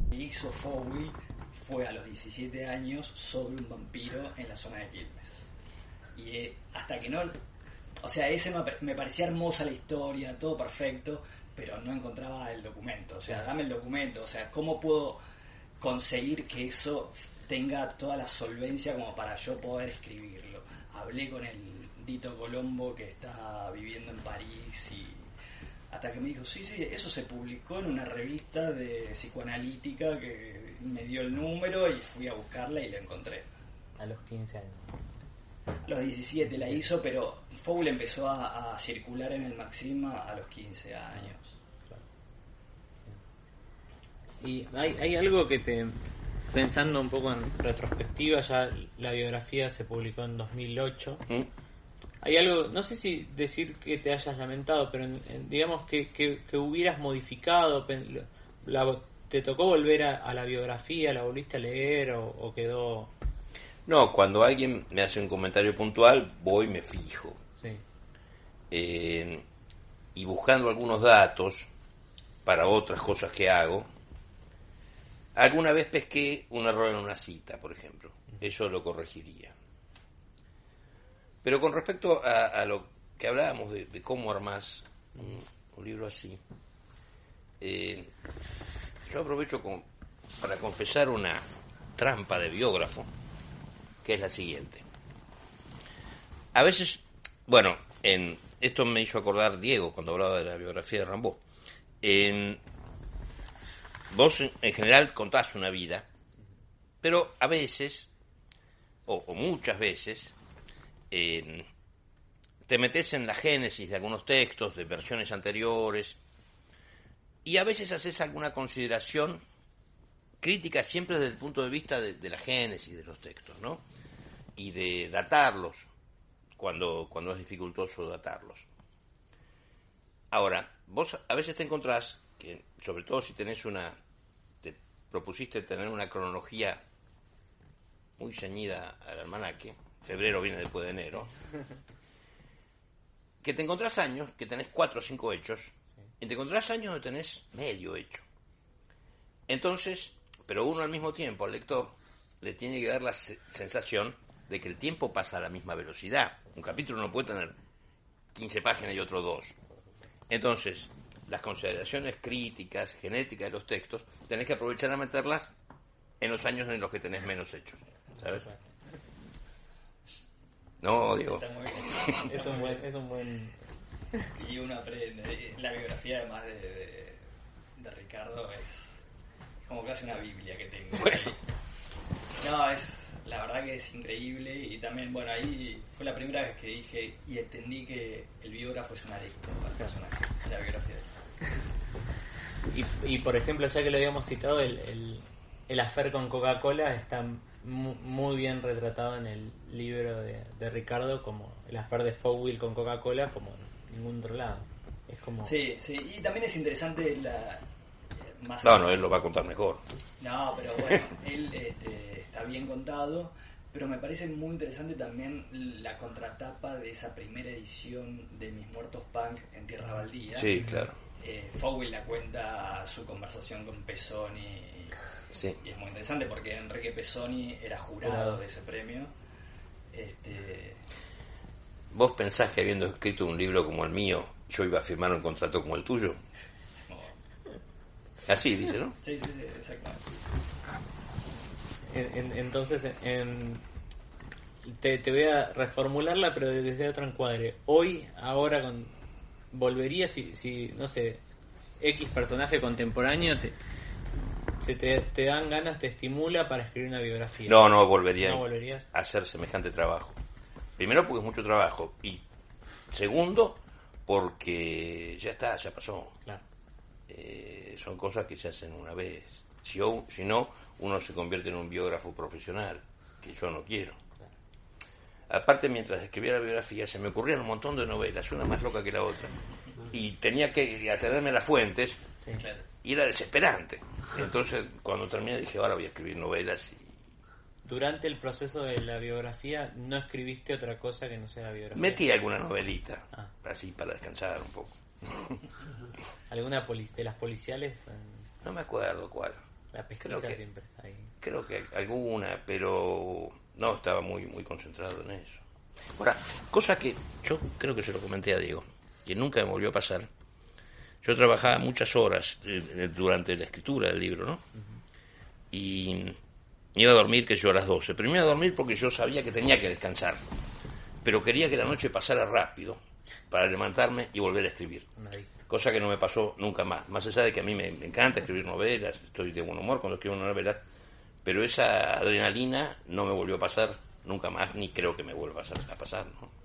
que hizo Fowell. Fue a los 17 años sobre un vampiro en la zona de Quilmes, y hasta que no, o sea, me parecía hermosa la historia, todo perfecto, pero no encontraba el documento. O sea, dame el documento. O sea, ¿cómo puedo conseguir que eso tenga toda la solvencia como para yo poder escribirlo? Hablé con el Dito Colombo, que está viviendo en París, y hasta que me dijo, sí, eso se publicó en una revista de psicoanalítica, que me dio el número y fui a buscarla y la encontré. A los 15 años. A los 17 la hizo, pero Fowell empezó a circular en el Maxim a los 15 años. Y hay algo que pensando un poco en retrospectiva, ya la biografía se publicó en 2008. Hay algo, no sé si decir que te hayas lamentado, pero digamos que hubieras modificado, ¿te tocó volver a la biografía, la volviste a leer o quedó...? No, cuando alguien me hace un comentario puntual, voy y me fijo. Sí. Y buscando algunos datos para otras cosas que hago, alguna vez pesqué un error en una cita, por ejemplo. Eso lo corregiría. Pero con respecto a lo que hablábamos de cómo armás un libro así, yo aprovecho para confesar una trampa de biógrafo, que es la siguiente. A veces, bueno, esto me hizo acordar Diego cuando hablaba de la biografía de Rimbaud. Vos en general contás una vida, pero a veces, o muchas veces, te metés en la génesis de algunos textos, de versiones anteriores, Y a veces haces alguna consideración crítica siempre desde el punto de vista de la génesis de los textos, ¿no? Y de datarlos, cuando es dificultoso datarlos. Ahora, vos a veces te encontrás que, sobre todo si te propusiste tener una cronología muy ceñida al almanaque, febrero viene después de enero, que te encontrás años que tenés 4 o 5 hechos, y te encontrás años que tenés medio hecho. Entonces, pero uno al mismo tiempo, al lector, le tiene que dar la sensación de que el tiempo pasa a la misma velocidad. Un capítulo no puede tener 15 páginas y otro 2. Entonces, las consideraciones críticas, genéticas de los textos, tenés que aprovechar a meterlas en los años en los que tenés menos hechos, ¿sabes? No, digo. Es un buen... Y uno aprende. La biografía, además de Ricardo, es como casi una Biblia que tengo. Bueno. No, la verdad que es increíble. Y también, bueno, ahí fue la primera vez que dije y entendí que el biógrafo es un adicto al personaje, la biografía de y por ejemplo, ya que lo habíamos citado, el affair con Coca-Cola está muy bien retratado en el libro de Ricardo, como el affair de Fogwill con Coca-Cola, como en ningún otro lado. Es como... Sí, y también es interesante más... No, él lo va a contar mejor. No, pero bueno, él está bien contado, pero me parece muy interesante también la contratapa de esa primera edición de Mis Muertos Punk en Tierra Baldía. Sí, claro. Fogwill la cuenta su conversación con Pezzoni, sí. Y es muy interesante porque Enrique Pezzoni era jurado de ese premio. ¿Vos pensás que habiendo escrito un libro como el mío, yo iba a firmar un contrato como el tuyo? Así dice, ¿no? Sí, exactamente. Entonces, te voy a reformularla, pero desde otro encuadre. Hoy, ahora, volverías si no sé, X personaje contemporáneo te dan ganas, te estimula para escribir una biografía. No volvería ¿No volverías a hacer semejante trabajo. Primero porque es mucho trabajo, y segundo porque ya pasó. Claro. Son cosas que se hacen una vez. Si no, uno se convierte en un biógrafo profesional, que yo no quiero. Claro. Aparte, mientras escribía la biografía, se me ocurrían un montón de novelas, una más loca que la otra, y tenía que atenerme a las fuentes, sí. Claro. Y era desesperante. Entonces, cuando terminé, dije, ahora voy a escribir novelas. Durante el proceso de la biografía, ¿no escribiste otra cosa que no sea la biografía? Metí alguna novelita, así para descansar un poco. ¿Alguna de las policiales? No me acuerdo cuál. La pesquisa siempre está ahí. Creo que alguna, pero no estaba muy concentrado en eso. Ahora, cosa que yo creo que se lo comenté a Diego, que nunca me volvió a pasar. Yo trabajaba muchas horas durante la escritura del libro, ¿no? Uh-huh. Y me iba a dormir, que yo a las 12. Pero me iba a dormir porque yo sabía que tenía que descansar. Pero quería que la noche pasara rápido para levantarme y volver a escribir. Cosa que no me pasó nunca más. Más allá de que a mí me encanta escribir novelas, estoy de buen humor cuando escribo una novela, pero esa adrenalina no me volvió a pasar nunca más, ni creo que me vuelva a pasar, ¿no?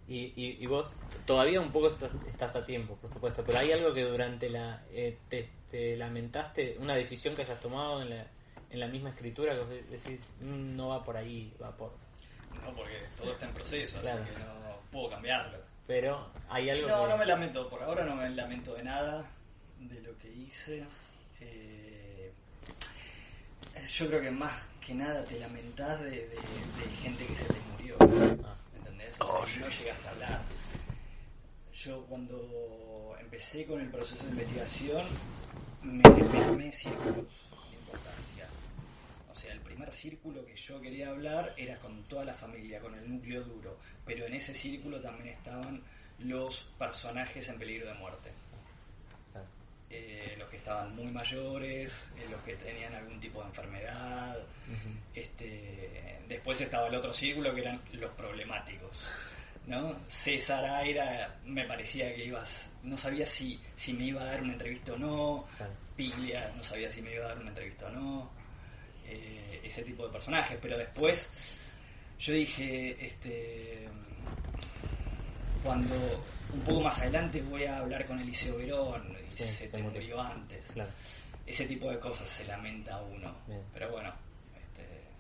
Y vos todavía un poco estás a tiempo, por supuesto, pero hay algo que durante te lamentaste, una decisión que hayas tomado en la misma escritura, que vos decís, no va por ahí, va por... No, porque todo está en proceso, claro. Así que no puedo cambiarlo. Pero hay algo no me lamento, por ahora no me lamento de nada de lo que hice. Yo creo que más que nada te lamentás de gente que se te murió. ¿Entendés? O sea, no llegaste a hablar. Yo cuando empecé con el proceso de investigación me armé círculos de importancia. O sea, el primer círculo que yo quería hablar era con toda la familia, con el núcleo duro. Pero en ese círculo también estaban los personajes en peligro de muerte. Los que estaban muy mayores, los que tenían algún tipo de enfermedad. Uh-huh. Después estaba el otro círculo que eran los problemáticos, ¿no? César Aira me parecía que no sabía si me iba a dar una entrevista o no. Claro. Piglia no sabía si me iba a dar una entrevista o no. Ese tipo de personajes. Pero después yo dije, cuando un poco más adelante voy a hablar con Eliseo Verón, y se te murió antes. Claro. Ese tipo de cosas se lamenta uno. Bien. Pero bueno,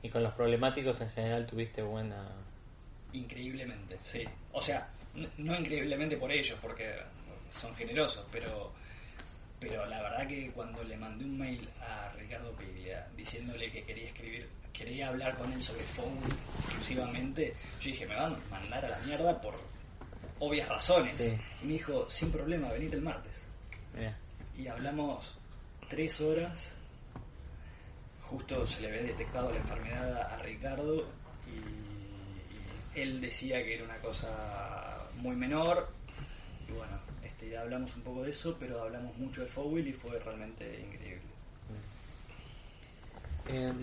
Y con los problemáticos en general tuviste buena... increíblemente, sí. O sea, no increíblemente por ellos, porque son generosos, pero la verdad que cuando le mandé un mail a Ricardo Piglia diciéndole que quería hablar con él sobre Fowl exclusivamente, yo dije, me van a mandar a la mierda por obvias razones. Sí. Y me dijo, sin problema, venite el martes. Mirá. Y hablamos 3 horas. Justo se le había detectado la enfermedad a Ricardo y él decía que era una cosa muy menor. Y bueno, ya hablamos un poco de eso, pero hablamos mucho de Fowl y fue realmente increíble.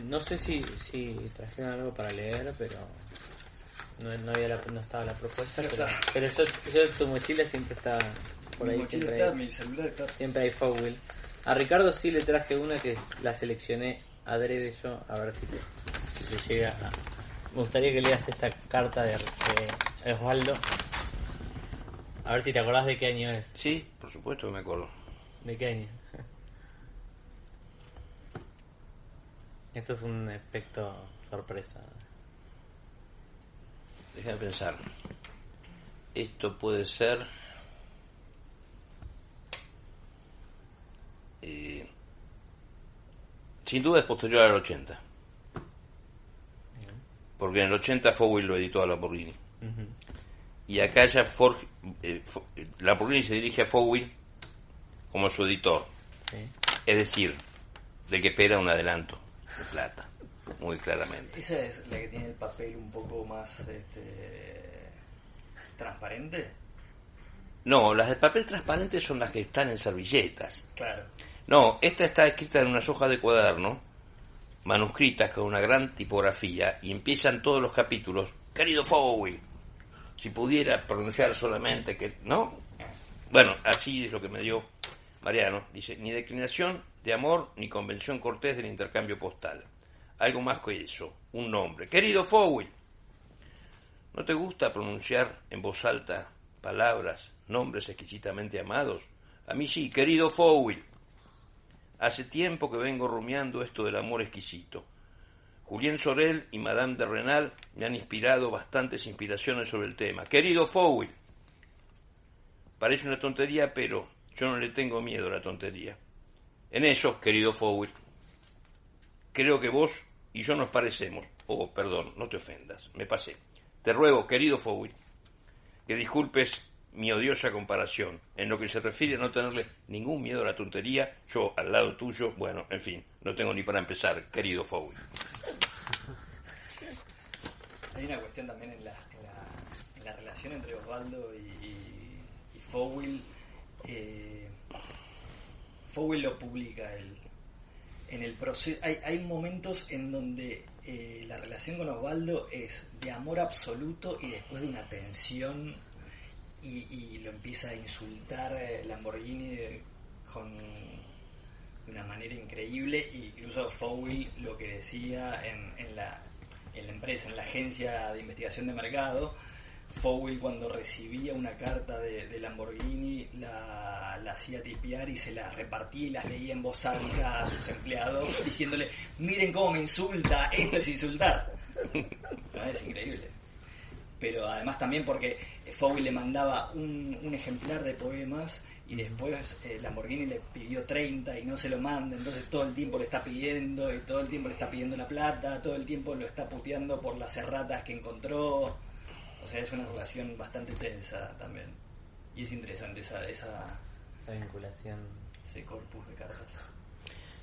No sé si trajeron algo para leer, pero no estaba la propuesta. Pero yo tu mochila siempre está por ahí. Mi mochila siempre está, hay, mi celular está. siempre hay Fowl. A Ricardo sí le traje una que la seleccioné adrede yo, a ver si te llega a... Me gustaría que leas esta carta de Osvaldo. A ver si te acordás de qué año es. Sí, por supuesto que me acuerdo. ¿De qué año? Esto es un efecto sorpresa. Déjame pensar. Esto puede ser... sin duda es posterior al 80. Porque en el 80 Fowl lo editó a Lamborghini. Uh-huh. Y acá ya Lamborghini se dirige a Fowl como su editor. Sí. Es decir, del que espera un adelanto de plata, muy claramente. ¿Esa es la que tiene el papel un poco más transparente? No, las de papel transparente son las que están en servilletas. Claro. No, esta está escrita en unas hojas de cuaderno, manuscritas con una gran tipografía, y empiezan todos los capítulos. Querido Fowl, si pudiera pronunciar solamente que... ¿No? Bueno, así es lo que me dio Mariano. Dice, ni declinación de amor, ni convención cortés del intercambio postal. Algo más que eso, un nombre. Querido Fowl, ¿no te gusta pronunciar en voz alta palabras, nombres exquisitamente amados? A mí sí, querido Fowl. Hace tiempo que vengo rumiando esto del amor exquisito. Julien Sorel y Madame de Renal me han inspirado bastantes inspiraciones sobre el tema. Querido Fowl, parece una tontería, pero yo no le tengo miedo a la tontería. En eso, querido Fowl, creo que vos y yo nos parecemos. Oh, perdón, no te ofendas, me pasé. Te ruego, querido Fowl, que disculpes mi odiosa comparación. En lo que se refiere a no tenerle ningún miedo a la tontería, yo al lado tuyo, bueno, en fin, no tengo ni para empezar, querido Fowl. Hay una cuestión también en la relación entre Osvaldo y Fowl. Fowl lo publica él. En el proceso hay momentos en donde la relación con Osvaldo es de amor absoluto y después de una tensión y lo empieza a insultar Lamborghini de una manera increíble. E incluso Fowl lo que decía en la empresa, en la agencia de investigación de mercado, Fowl cuando recibía una carta de Lamborghini la hacía tipear y se la repartía y las leía en voz alta a sus empleados diciéndole, miren cómo me insulta, esto es insultar. ¿No? Es increíble. Pero además también porque Fowl le mandaba un ejemplar de poemas y después Lamborghini le pidió 30 y no se lo manda, entonces todo el tiempo le está pidiendo y todo el tiempo le está pidiendo la plata, todo el tiempo lo está puteando por las erratas que encontró. O sea, es una relación bastante tensa también. Y es interesante esa vinculación, ese corpus de cartas.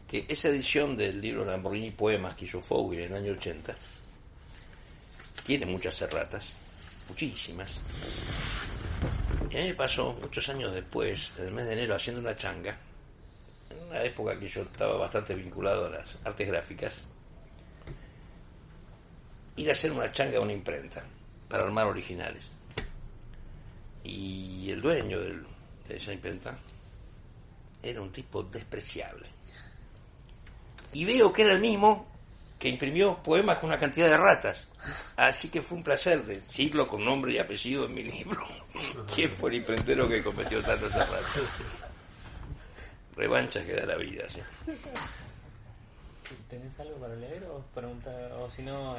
Que esa edición del libro Lamborghini Poemas que hizo Fowl en el año 80 tiene muchas erratas, muchísimas. Y a mí me pasó muchos años después, en el mes de enero, haciendo una changa, en una época que yo estaba bastante vinculado a las artes gráficas, ir a hacer una changa a una imprenta para armar originales. Y el dueño de esa imprenta era un tipo despreciable. Y veo que era el mismo que imprimió poemas con una cantidad de ratas. Así que fue un placer decirlo con nombre y apellido en mi libro. ¿Quién fue el imprentero que cometió tantas ratas? Revanchas que da la vida, ¿sí? ¿Tenés algo para leer o preguntar? O si no,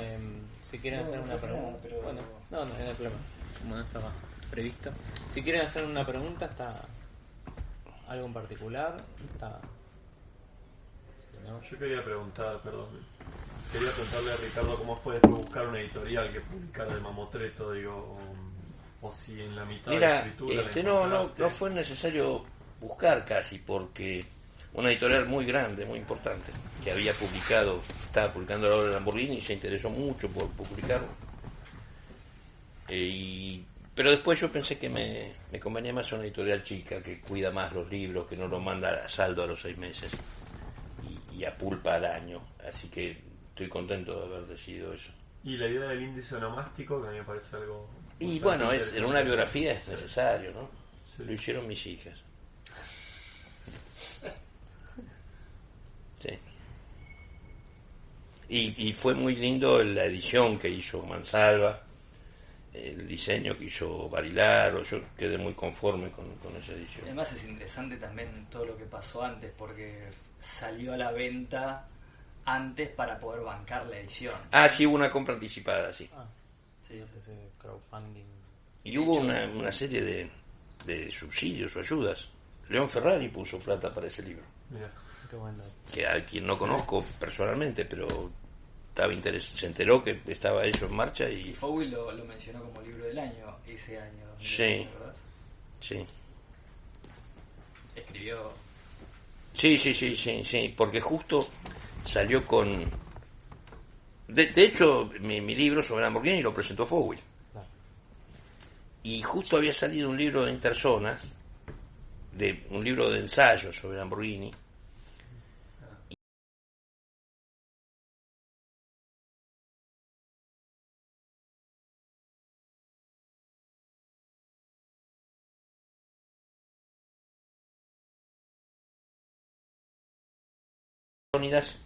si quieren hacer una pregunta. Pero... Bueno, no hay problema. Como no estaba previsto. Si quieren hacer una pregunta, está algo en particular. Está. ¿No? Yo quería preguntarle a Ricardo cómo fue después buscar una editorial que publicara el Mamotreto, digo, o si en la mitad de la escritura no fue necesario buscar casi, porque una editorial muy grande, muy importante, que estaba publicando la obra de Lamborghini y se interesó mucho por publicarlo. Pero después yo pensé que me convenía más una editorial chica, que cuida más los libros, que no los manda a saldo a los 6 meses y a pulpa al año. Así que estoy contento de haber decidido eso. Y la idea del índice onomástico, que a mí me parece algo... Y bueno, en una biografía es necesario, ¿no? Sí. Lo hicieron mis hijas. Sí. Y fue muy lindo la edición que hizo Mansalva, el diseño que hizo Barilaro. Yo quedé muy conforme con esa edición. Además es interesante también todo lo que pasó antes, porque salió a la venta antes para poder bancar la edición. Sí, hubo una compra anticipada, sí. Sí, ese crowdfunding. Y hubo una serie de subsidios o ayudas. León Ferrari puso plata para ese libro. Mira. Qué bueno. Que a quien no conozco personalmente, pero se enteró que estaba eso en marcha y Fowey lo mencionó como libro del año ese año. Sí. ¿Verdad? Sí. Escribió. Sí, porque justo salió con... De hecho, mi libro sobre Lamborghini lo presentó Fowey. Claro. Y justo había salido un libro de Interzonas, un libro de ensayos sobre Lamborghini.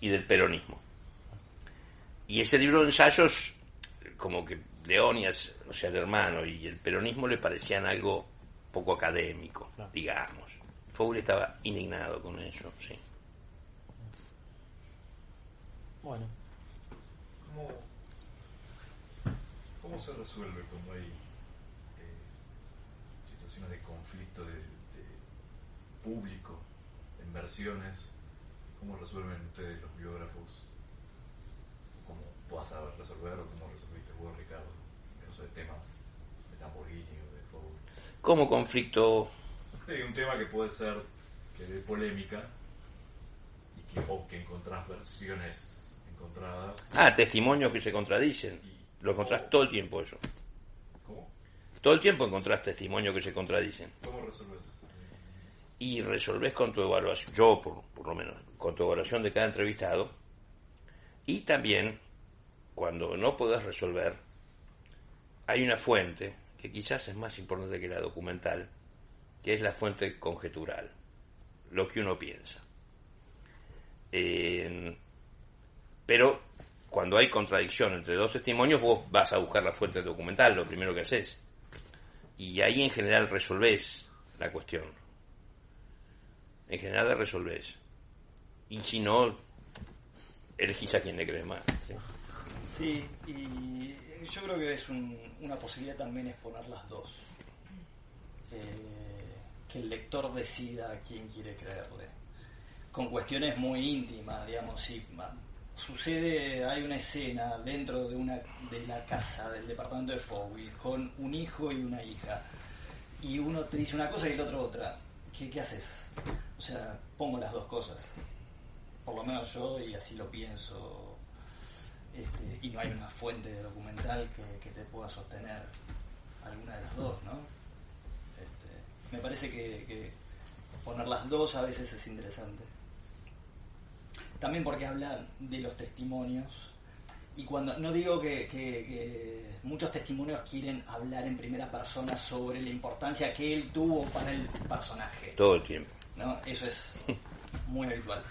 Y del peronismo. Y ese libro de ensayos, como que Leónidas, o sea, el hermano, y el peronismo le parecían algo poco académico, claro, digamos. Fowey estaba indignado con eso, sí. Bueno. ¿Cómo se resuelve cuando hay situaciones de conflicto de público, en versiones? ¿Cómo resuelven ustedes los biógrafos? ¿Cómo vas a resolver o cómo resolviste vos, Ricardo, en esos temas de Lamborghini o de Fowey? ¿Cómo conflicto? Sí, un tema que puede ser que dé polémica o que encontrás versiones encontradas. Testimonios que se contradicen. Lo encontrás todo el tiempo eso. ¿Cómo? Todo el tiempo encontrás testimonios que se contradicen. ¿Cómo resolves? Y resolvés con tu evaluación, yo por lo menos, con tu evaluación de cada entrevistado. Y también, cuando no podés resolver, hay una fuente que quizás es más importante que la documental, que es la fuente conjetural, lo que uno piensa. Pero cuando hay contradicción entre dos testimonios, vos vas a buscar la fuente documental, lo primero que haces. Y ahí en general resolvés la cuestión. En general la resolvés. Y si no, elegís a quien le crees más. Sí, y yo creo que es una posibilidad también es poner las dos. Que el lector decida a quién quiere creerle. Con cuestiones muy íntimas, digamos, si hay una escena dentro de la casa del departamento de Fowey con un hijo y una hija, y uno te dice una cosa y el otro otra, ¿qué haces? O sea, pongo las dos cosas, por lo menos yo, y así lo pienso, y no hay una fuente documental que te pueda sostener alguna de las dos, ¿no? Me parece que poner las dos a veces es interesante. También porque habla de los testimonios, y cuando no digo que muchos testimonios quieren hablar en primera persona sobre la importancia que él tuvo para el personaje. Todo el tiempo. ¿No? Eso es muy habitual.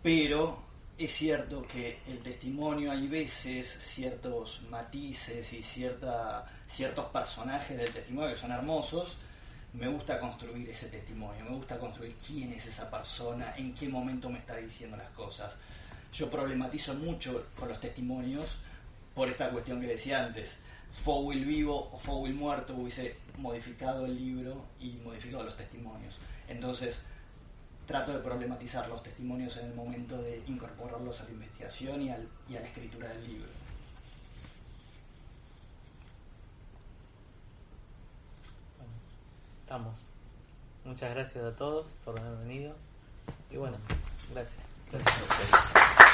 Pero es cierto que el testimonio, hay veces ciertos matices y ciertos personajes del testimonio que son hermosos. Me gusta construir ese testimonio, me gusta construir quién es esa persona, en qué momento me está diciendo las cosas. Yo problematizo mucho con los testimonios por esta cuestión que decía antes. Fowell vivo o Fowell muerto hubiese modificado el libro y modificado los testimonios. Entonces trato de problematizar los testimonios en el momento de incorporarlos a la investigación y a la escritura del libro. Bueno, estamos. Muchas gracias a todos por haber venido. Y bueno, gracias. Gracias a ustedes.